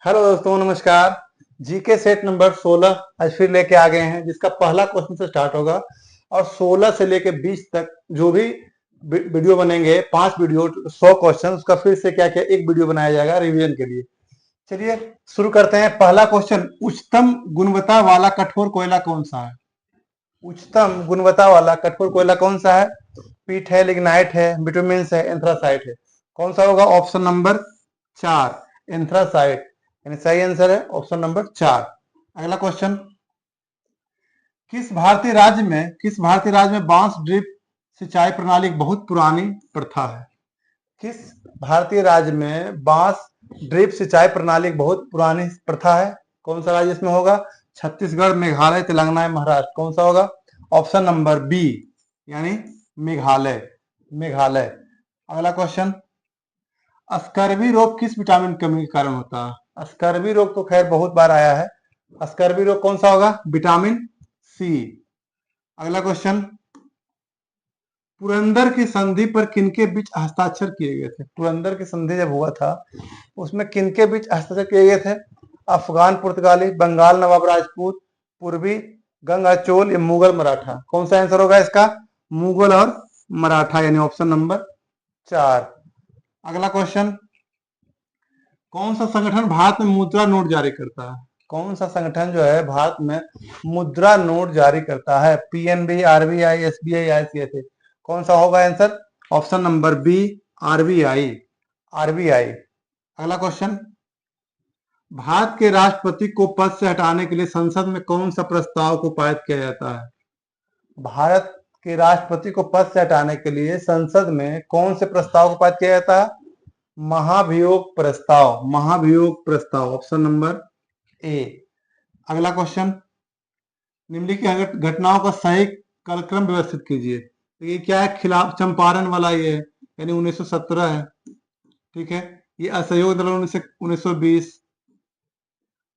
Hello दोस्तों, नमस्कार। GK set number 16 आज फिर लेके आ गए हैं, जिसका पहला क्वेश्चन से स्टार्ट होगा और 16 से लेके 20 तक जो भी वीडियो बनेंगे, 5 वीडियो 100 क्वेश्चन, उसका फिर से क्या क्या एक वीडियो बनाया जाएगा रिवीजन के लिए। चलिए शुरू करते हैं। पहला क्वेश्चन, उच्चतम गुणवत्ता वाला कठोर कोयला कौन सा है? उच्चतम गुणवत्ता वाला कठोर कोयला कौन सा है? पीट है, लिग्नाइट है, बिटुमिन है, एंथ्रासाइट है। कौन सा होगा? Option number 4, anthracite. यानी सही आंसर है ऑप्शन नंबर 4। अगला क्वेश्चन, किस भारतीय राज्य में बांस ड्रिप सिंचाई प्रणाली एक बहुत पुरानी प्रथा है? किस भारतीय राज्य में बांस ड्रिप सिंचाई प्रणाली एक बहुत पुरानी प्रथा है? कौन सा राज्य इसमें होगा? छत्तीसगढ़, मेघालय, तेलंगाना, महाराष्ट्र। कौन सा होगा? ऑप्शन नंबर बी, यानी मेघालय। मेघालय। अगला क्वेश्चन, स्कर्वी रोग किस विटामिन कमी के कारण होता है? स्कर्वी रोग तो खैर बहुत बार आया है। स्कर्वी रोग कौन सा होगा? Vitamin C. अगला क्वेश्चन, पुरंदर की संधि पर किनके बीच हस्ताक्षर किए गए थे? पुरंदर की संधि जब हुआ था उसमें किनके बीच हस्ताक्षर किए गए थे? अफगान पुर्तगाली, बंगाल नवाब राजपूत, पूर्वी गंगा चोल या मुगल मराठा। कौन सा आंसर होगा इसका? मुगल और मराठा, यानी ऑप्शन नंबर 4। अगला क्वेश्चन, कौन सा संगठन भारत में मुद्रा नोट जारी करता है? कौन सा संगठन जो है भारत में मुद्रा नोट जारी करता है? PNB, RBI, SBI, ICICI. कौन सा होगा answer? Option number B, RBI. RBI. अगला क्वेश्चन, भारत के राष्ट्रपति को पद से हटाने के लिए संसद में कौन सा प्रस्ताव को पारित किया जाता है? भारत के राष्ट्रपति को पद से हटाने के लिए संसद में कौन से प्रस्ताव को पारित किया जाता है? महाभियोग प्रस्ताव। महाभियोग प्रस्ताव, ऑप्शन नंबर ए। अगला क्वेश्चन, निम्नलिखित घटनाओं का सही कालक्रम व्यवस्थित कीजिए। तो ये क्या है? खिलाफ चंपारण वाला ये है, यानी 1917 है। ठीक है। ये असहयोग आंदोलन 1920।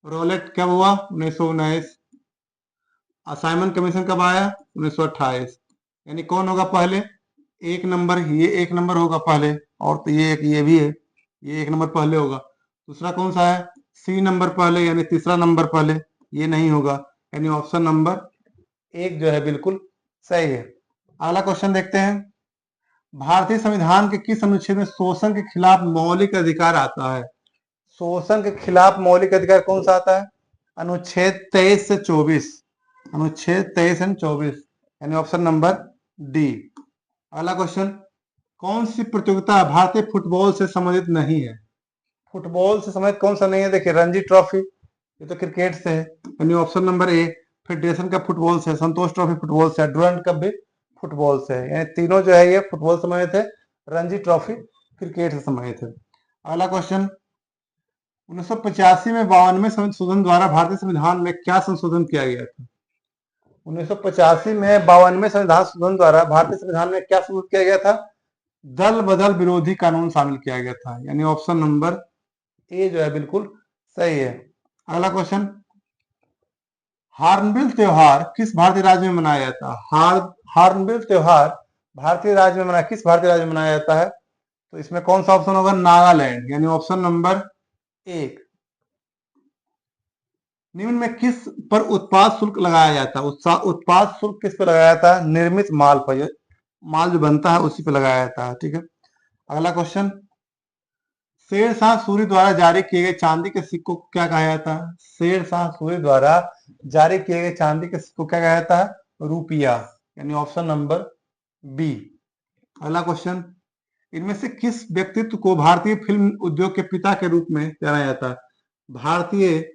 रॉलेट कब हुआ? 1919। असाइनमेंट कमीशन कब आया? 1928। यानी कौन होगा पहले? एक नंबर, ये एक नंबर होगा पहले, और तो ये भी है, ये एक नंबर पहले होगा। दूसरा कौन सा है? सी नंबर पहले, यानी तीसरा नंबर पहले। ये नहीं होगा, यानी ऑप्शन नंबर एक जो है बिल्कुल सही है। अगला क्वेश्चन देखते हैं, भारतीय संविधान के किस अनुच्छेद में शोषण के खिलाफ मौलिक अधिकार आता है? शोषण के खिलाफ मौलिक अधिकार कौन सा आता है? अनुच्छेद 23 से 24। अनुच्छेद 23 एंड 24, यानी ऑप्शन नंबर डी। अगला क्वेश्चन, कौन सी प्रतियोगिता भारतीय फुटबॉल से संबंधित नहीं है? फुटबॉल से संबंधित कौन सा नहीं है? देखिए, रणजी ट्रॉफी, ये तो क्रिकेट से है, यानी option number A. Federation cup football से है, संतोष ट्रॉफी फुटबॉल से है, डुरंड कप भी फुटबॉल से है, यानी तीनों जो है ये फुटबॉल से संबंधित है। रणजी ट्रॉफी क्रिकेट से संबंधित है। अगला क्वेश्चन, 1985 में 52वें संशोधन द्वारा भारतीय संविधान में क्या संशोधन किया गया था? 1985 में 52वें संविधान संशोधन द्वारा भारतीय संविधान में क्या संशोधित किया गया था? दल बदल विरोधी कानून शामिल किया गया था, यानी ऑप्शन नंबर ए जो है बिल्कुल सही है। अगला क्वेश्चन, हार्नबिल त्योहार किस भारतीय राज्य में मनाया जाता है? हार्नबिल त्योहार किस भारतीय राज्य में मनाया जाता है? तो इसमें कौन सा ऑप्शन होगा? नागालैंड, यानी ऑप्शन नंबर एक। निम्न में किस पर उत्पाद शुल्क लगाया जाता है? उत्पाद शुल्क किस पर लगाया जाता है? निर्मित माल पर, माल जो बनता है उसी पर लगाया जाता है। ठीक है। अगला क्वेश्चन, शेरशाह सूरी द्वारा जारी किए गए चांदी के सिक्कों को क्या कहा जाता है? शेरशाह सूरी द्वारा जारी किए गए चांदी के सिक्कों को क्या कहा जाता है? रुपया, यानी ऑप्शन नंबर बी। अगला क्वेश्चन, इनमें से किस व्यक्तित्व को भारतीय फिल्म उद्योग के पिता के रूप में जाना जाता है? भारतीय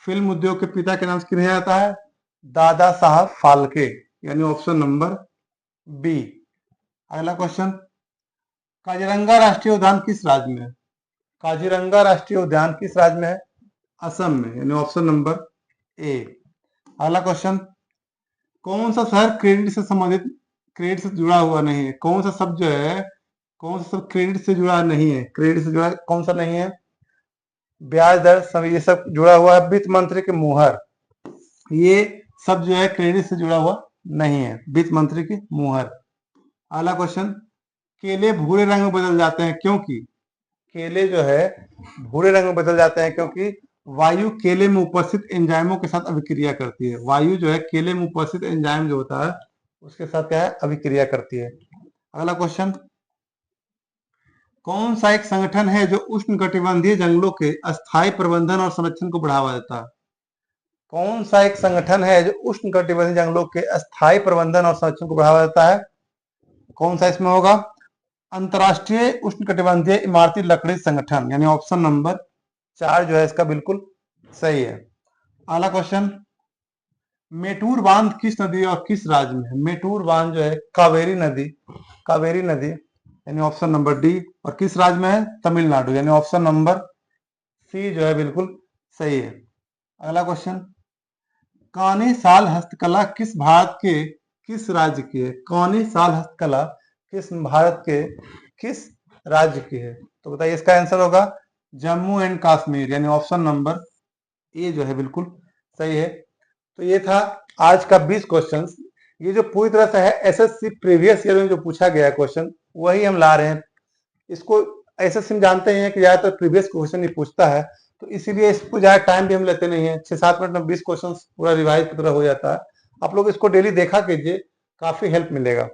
फिल्म उद्योग के पिता के नाम से किया जाता है? दादा साहब फाल्के, यानी ऑप्शन नंबर बी। अगला क्वेश्चन, काजीरंगा राष्ट्रीय उद्यान किस राज्य में है? काजीरंगा राष्ट्रीय उद्यान किस राज्य में है? असम में, यानी ऑप्शन नंबर ए। अगला क्वेश्चन, कौन सा शहर क्रेडिट से जुड़ा हुआ नहीं है? कौन सा शब्द जो है, कौन सा शब्द क्रेडिट से जुड़ा नहीं है? क्रेडिट से जुड़ा कौन सा नहीं है? ब्याज दर सब, ये सब जुड़ा हुआ है। वित्त मंत्री की मुहर, ये सब जो है क्रेडिट से जुड़ा हुआ नहीं है, वित्त मंत्री की मुहर। अगला क्वेश्चन, केले भूरे रंग में बदल जाते हैं क्योंकि? केले जो है भूरे रंग में बदल जाते हैं क्योंकि वायु केले में उपस्थित एंजाइमों के साथ अभिक्रिया करती है। वायु जो है केले में उपस्थित एंजाइम जो होता है उसके साथ क्या है, अभिक्रिया करती है। अगला क्वेश्चन, कौन सा एक संगठन है जो उष्णकटिबंधीय जंगलों के अस्थायी प्रबंधन और संरक्षण को बढ़ावा देता है? कौन सा एक संगठन है जो उष्णकटिबंधीय जंगलों के अस्थायी प्रबंधन और संरक्षण को बढ़ावा देता है? कौन सा इसमें होगा? अंतर्राष्ट्रीय उष्णकटिबंधीय इमारती लकड़ी संगठन, यानी ऑप्शन नंबर 4 जो है इसका बिल्कुल सही है। अगला क्वेश्चन, मेटूर बांध किस नदी और किस राज्य में है? मेटूर बांध जो है कावेरी नदी यानी ऑप्शन नंबर डी, और किस राज्य में है? तमिलनाडु, यानी ऑप्शन नंबर सी जो है बिल्कुल सही है। अगला क्वेश्चन, कानी साल हस्तकला किस भारत के किस राज्य की है? कानी साल हस्तकला किस भारत के किस राज्य की है? तो बताइए, इसका आंसर होगा जम्मू एंड कश्मीर, यानी ऑप्शन नंबर ए जो है बिल्कुल सही है। तो ये था आज का 20 क्वेश्चंस। ये जो पूरी तरह से है एसएससी प्रीवियस ईयर में जो पूछा गया क्वेश्चन वही हम ला रहे हैं। इसको एसएससी में जानते हैं कि ज्यादातर प्रीवियस क्वेश्चन ही पूछता है, तो इसीलिए इसको ज्यादा टाइम भी हम लेते नहीं है। 6-7 मिनट में 20 क्वेश्चन पूरा रिवाइज की तरह हो जाता है। आप लोग इसको डेली देखा कीजिए, काफी हेल्प मिलेगा।